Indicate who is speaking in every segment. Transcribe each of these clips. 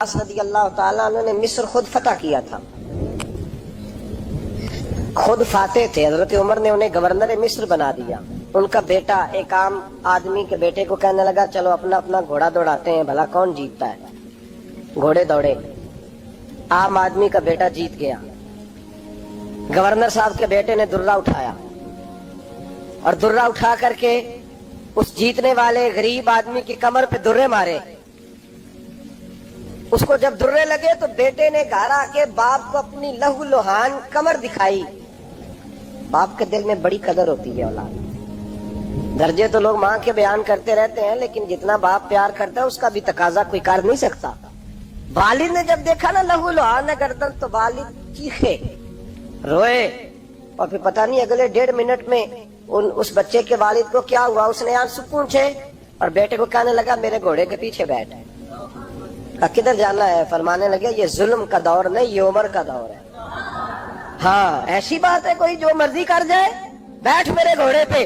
Speaker 1: رضی اللہ تعالیٰ عنہ نے مصر خود فتح کیا تھا، خود فاتح تھے۔ حضرت عمر نے انہیں گورنر مصر بنا دیا۔ ان کا بیٹا ایک عام آدمی کے بیٹے کو کہنے لگا چلو اپنا اپنا گھوڑا دوڑاتے ہیں، بھلا کون جیتتا ہے۔ گھوڑے دوڑے، عام آدمی کا بیٹا جیت گیا۔ گورنر صاحب کے بیٹے نے درہ اٹھایا اور درہ اٹھا کر کے اس جیتنے والے غریب آدمی کی کمر پہ درے مارے۔ اس کو جب درے لگے تو بیٹے نے گھر آ کے باپ کو اپنی لہو لہان کمر دکھائی۔ باپ کے دل میں بڑی قدر ہوتی ہے اولاد۔ درجے تو لوگ ماں کے بیان کرتے رہتے ہیں، لیکن جتنا باپ پیار کرتا ہے اس کا بھی تقاضا کوئی کر نہیں سکتا۔ والد نے جب دیکھا نا لہو لہان گردن، تو والد چیخے، روئے، اور پھر پتہ نہیں اگلے 1.5 منٹ میں اس بچے کے والد کو کیا ہوا، اس نے آنسو پونچھے اور بیٹے کو کہنے لگا میرے گھوڑے کے پیچھے بیٹھ۔ کدھر جانا ہے؟ فرمانے لگے یہ ظلم کا دور نہیں، یہ عمر کا دور ہے۔ ہاں ایسی بات ہے کوئی جو مرضی کر جائے؟ بیٹھ میرے گھوڑے پہ۔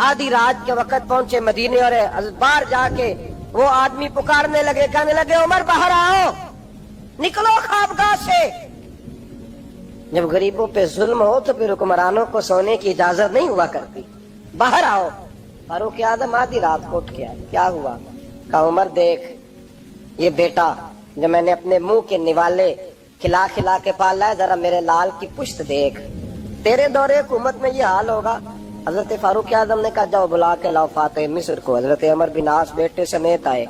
Speaker 1: آدھی رات کے وقت پہنچے مدینے اور باہر جا کے وہ آدمی پکارنے لگے، کہنے لگے عمر باہر آؤ، نکلو خوابگاہ سے۔ جب غریبوں پہ ظلم ہو تو پھر حکمرانوں کو سونے کی اجازت نہیں ہوا کرتی۔ باہر آؤ۔ فاروق اعظم آدھی رات کو اٹھ کے آئے، کیا ہوا؟ کہا عمر دیکھ، یہ بیٹا جو میں نے اپنے منہ کے نوالے کھلا کھلا کے پالا ہے، ذرا میرے لال کی پشت دیکھ، تیرے دور حکومت میں یہ حال ہوگا۔ حضرت فاروق اعظم نے کہا جاؤ بلا کے لاؤ فاتح مصر کو۔ حضرت عمر بن عاص بیٹے سمیت آئے۔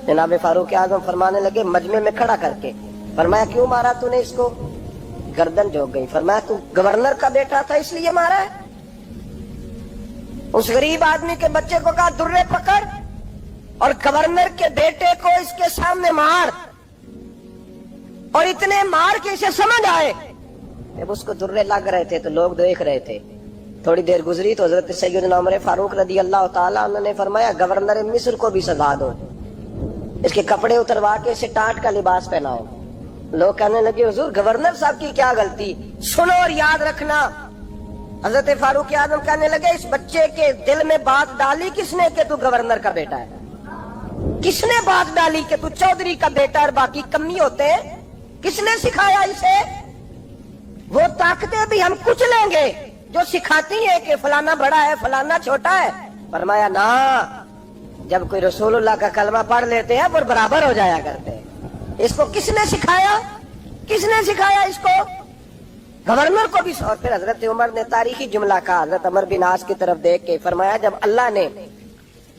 Speaker 1: جناب فاروق اعظم فرمانے لگے مجمع میں کھڑا کر کے، فرمایا کیوں مارا تو نے اس کو؟ گردن جھک گئی۔ فرمایا تو گورنر کا بیٹا تھا اس لیے مارا ہے؟ اس غریب آدمی کے بچے کو کہا درے پکڑ اور گورنر کے بیٹے کو اس کے سامنے مار، اور اتنے مار کے اسے سمجھ آئے۔ جب اس کو درے لگ رہے تھے تو لوگ دیکھ رہے تھے۔ تھوڑی دیر گزری تو حضرت سیدنا عمر فاروق رضی اللہ تعالیٰ عنہ نے فرمایا گورنر مصر کو بھی سزا دو، اس کے کپڑے اتروا کے اسے ٹاٹ کا لباس پہناؤ۔ لوگ کہنے لگے حضور گورنر صاحب کی کیا غلطی؟ سنو اور یاد رکھنا۔ حضرت فاروق اعظم کہنے لگے اس بچے کے دل میں بات ڈالی کس نے کہ تو گورنر کا بیٹا ہے؟ کس نے بات ڈالی کہ تو چودھری کا بیٹا اور باقی کمی ہوتے ہیں؟ کس نے سکھایا اسے؟ وہ طاقتیں بھی ہم کچھ لیں گے جو سکھاتی ہیں کہ فلانا بڑا ہے فلانا چھوٹا ہے۔ فرمایا نا، جب کوئی رسول اللہ کا کلمہ پڑھ لیتے ہیں وہ برابر ہو جایا کرتے ہیں۔ اس کو کس نے سکھایا؟ کس نے سکھایا اس کو؟ گورنر کو بھی۔ اور پھر حضرت عمر نے تاریخی جملہ کہا، حضرت عمر بن عاص کی طرف دیکھ کے فرمایا جب اللہ نے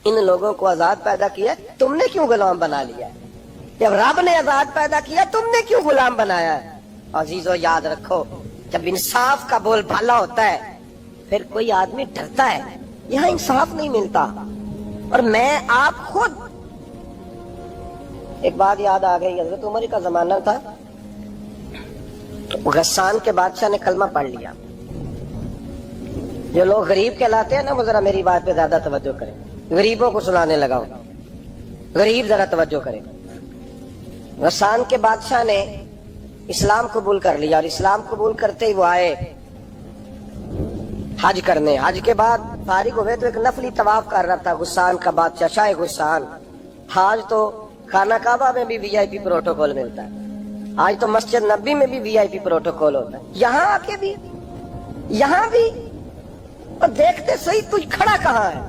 Speaker 1: ان لوگوں کو آزاد پیدا کیا تم نے کیوں غلام بنا لیا؟ جب رب نے آزاد پیدا کیا تم نے کیوں غلام بنایا ہے؟ عزیزو یاد رکھو، جب انصاف کا بول بالا ہوتا ہے پھر کوئی آدمی ڈرتا ہے۔ یہاں انصاف نہیں ملتا۔ اور میں آپ خود ایک بات یاد آ گئی، حضرت عمر کا زمانہ تھا، غسان کے بادشاہ نے کلمہ پڑھ لیا۔ جو لوگ غریب کہلاتے ہیں نا وہ ذرا میری بات پہ زیادہ توجہ کریں، غریبوں کو سنانے لگا ہوں، غریب ذرا توجہ کریں۔ غسان کے بادشاہ نے اسلام قبول کر لیا، اور اسلام قبول کرتے ہی وہ آئے حج کرنے۔ حج کے بعد فارغ ہوئے تو ایک نفلی طواف کر رہا تھا غسان کا بادشاہ، شاہ غسان۔ حج تو خانہ کعبہ میں بھی وی آئی پی پروٹوکول ملتا ہے، آج تو مسجد نبی میں بھی وی آئی پی پروٹوکول ہوتا ہے، یہاں آ کے بھی، یہاں بھی۔ اور دیکھتے صحیح تجھ کھڑا کہاں ہے؟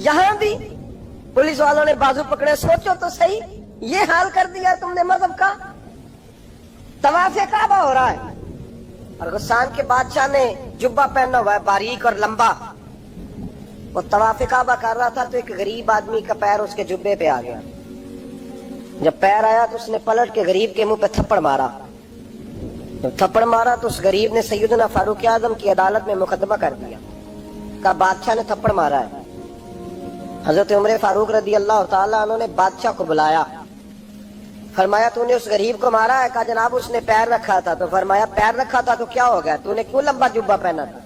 Speaker 1: یہاں بھی پولیس والوں نے بازو پکڑے۔ سوچو تو صحیح، یہ حال کر دیا تم نے مذہب کا۔ طواف کعبہ ہو رہا ہے اور غسان کے بادشاہ نے جبہ پہنا ہوا ہے باریک اور لمبا، وہ طواف کعبہ کر رہا تھا تو ایک غریب آدمی کا پیر اس کے جبے پہ آ گیا۔ جب پیر آیا تو اس نے پلٹ کے غریب کے منہ پہ تھپڑ مارا۔ جب تھپڑ مارا تو اس غریب نے سیدنا فاروق اعظم کی عدالت میں مقدمہ کر دیا، کہا بادشاہ نے تھپڑ مارا ہے۔ حضرت عمر فاروق رضی اللہ تعالیٰ عنہ نے بادشاہ کو بلایا، فرمایا تو نے اس غریب کو مارا ہے؟ کہا جناب اس نے پیر رکھا تھا۔ تو فرمایا پیر رکھا تھا تو کیا ہو گیا؟ تو نے کیوں لمبا جبہ پہنا تھا؟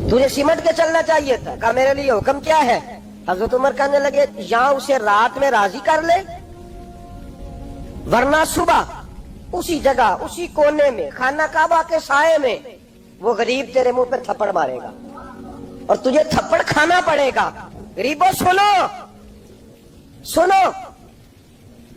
Speaker 1: تجھے سمٹ کے چلنا چاہیے تھا۔ کہا میرے لیے حکم کیا ہے؟ حضرت عمر کہنے لگے یہاں اسے رات میں راضی کر لے، ورنہ صبح اسی جگہ اسی کونے میں خانہ کعبہ کے سائے میں وہ غریب تیرے منہ پہ تھپڑ مارے گا اور تجھے تھپڑ کھانا پڑے گا۔ غریبوں سنو سنو،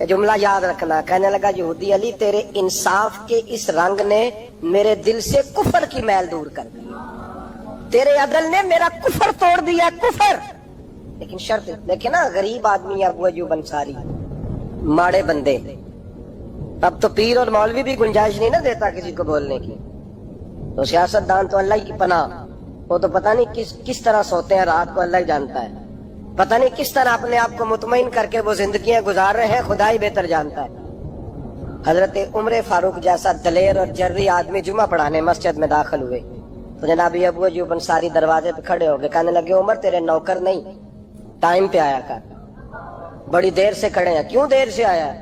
Speaker 1: یہ جملہ یاد رکھنا. کہنے لگا یہودی علی تیرے انصاف کے اس رنگ نے میرے دل سے کفر کی میل دور کر دی, تیرے عدل نے میرا کفر توڑ دیا, کفر. لیکن شرط دیکھیں نا, غریب آدمی ابو ایوب انصاری, ماڑے بندے. اب تو پیر اور مولوی بھی گنجائش نہیں نا دیتا کسی کو بولنے کی, تو سیاست دان تو اللہ کی پناہ, وہ تو پتہ نہیں کس طرح سوتے ہیں رات کو, اللہ ہی جانتا ہے. پتہ نہیں کس طرح اپنے آپ کو مطمئن کر کے وہ زندگیاں گزار رہے ہیں, خدا ہی بہتر جانتا ہے. حضرت عمر فاروق جیسا دلیر اور جرری آدمی جمعہ پڑھانے مسجد میں داخل ہوئے تو جناب ابو ایوب انصاری دروازے پہ کھڑے ہو گئے. کہنے لگے عمر تیرے نوکر نہیں, ٹائم پہ آیا کر, بڑی دیر سے کھڑے ہیں. کیوں دیر سے آیا؟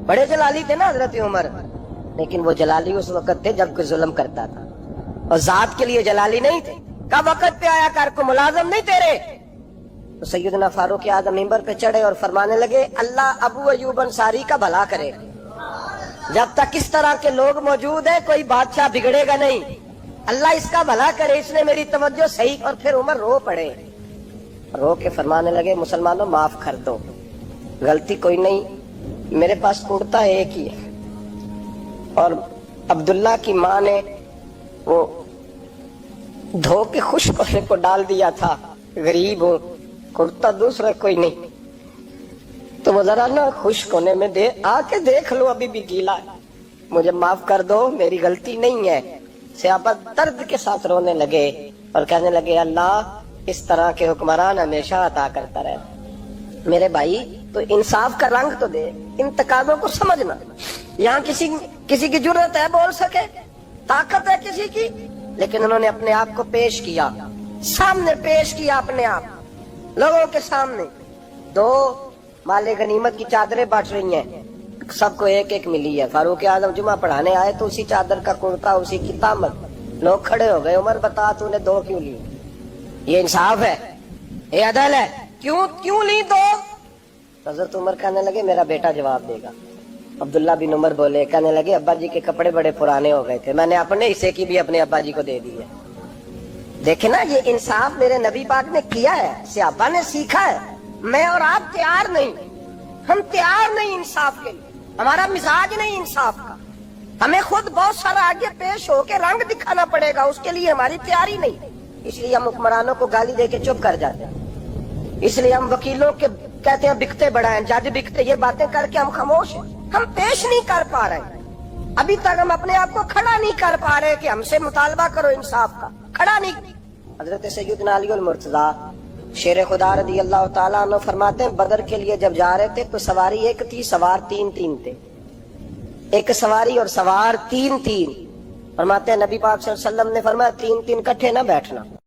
Speaker 1: بڑے جلالی تھے نا حضرت عمر, لیکن وہ جلالی اس وقت تھے جب کوئی ظلم کرتا تھا, اور ذات کے لیے جلالی نہیں تھے. کب وقت پہ آیا کر, کو ملازم نہیں تیرے. تو سیدنا فاروق اعظم ممبر پہ چڑھے اور فرمانے لگے اللہ ابو ایوب انصاری کا بھلا کرے, جب تک اس طرح کے لوگ موجود ہیں کوئی بادشاہ بگڑے گا نہیں, اللہ اس کا بھلا کرے, اس نے میری توجہ صحیح. اور پھر عمر رو پڑے, رو کے فرمانے لگے مسلمانوں معاف کر دو, غلطی کوئی نہیں, میرے پاس کرتا ایک ہی ہے, اور عبداللہ کی ماں نے وہ دھو کے خشک ہونے کو ڈال دیا تھا, غریب ہوں, کرتا دوسرا کوئی نہیں, تو وہ ذرا نا خشک ہونے میں دے آ کے دیکھ لو, ابھی بھی گیلا ہے, مجھے معاف کر دو, میری غلطی نہیں ہے. صحابہ درد کے ساتھ رونے لگے اور کہنے لگے اللہ اس طرح کے حکمران ہمیشہ عطا کرتا رہے. میرے بھائی تو انصاف کا رنگ تو دے, ان تقاضوں کو سمجھنا. یہاں کسی کی جرت ہے بول سکے, طاقت ہے کسی کی, لیکن انہوں نے اپنے آپ کو پیش کیا, سامنے پیش کیا اپنے آپ لوگوں کے سامنے. دو مال غنیمت کی چادریں بانٹ رہی ہیں, سب کو ایک ایک ملی ہے. فاروق اعظم جمعہ پڑھانے آئے تو اسی چادر کا کرتا, اسی کی تامت. لوگ کھڑے ہو گئے, عمر بتا تو نے دو کیوں لی؟ یہ انصاف ہے, یہ عدل ہے, کیوں لی دو؟ حضرت عمر کہنے لگے میرا بیٹا جواب دے گا. عبداللہ بن عمر بولے, کہنے لگے ابا جی کے کپڑے بڑے پرانے ہو گئے تھے, میں نے اپنے حصے کی بھی اپنے ابا جی کو دے دی ہے. دیکھیں نا یہ انصاف میرے نبی پاک نے کیا ہے, صحابہ نے سیکھا ہے. میں اور آپ تیار نہیں, ہم تیار نہیں انصاف کے لیے, ہمارا مزاج نہیں انصاف کا. ہمیں خود بہت سارا آگے پیش ہو کے رنگ دکھانا پڑے گا, اس کے لیے ہماری تیاری نہیں. اس لیے ہم حکمرانوں کو گالی دے کے چپ کر جاتے ہیں, اس لیے ہم وکیلوں کے کہتے ہیں بکتے بڑھائیں, جج بکتے, یہ باتیں کر کے ہم خاموش ہیں. ہم پیش نہیں کر پا رہے, ابھی تک ہم اپنے آپ کو کھڑا نہیں کر پا رہے کہ ہم سے مطالبہ کرو انصاف کا, کھڑا نہیں. حضرت سیدنا علی المرتضیٰ شیر خدا رضی اللہ تعالیٰ عنہ فرماتے ہیں بدر کے لیے جب جا رہے تھے تو سواری ایک تھی, سوار تین تھے. ایک سواری اور سوار تین. فرماتے ہیں نبی پاک صلی اللہ علیہ وسلم نے فرمایا تین کٹھے نہ بیٹھنا.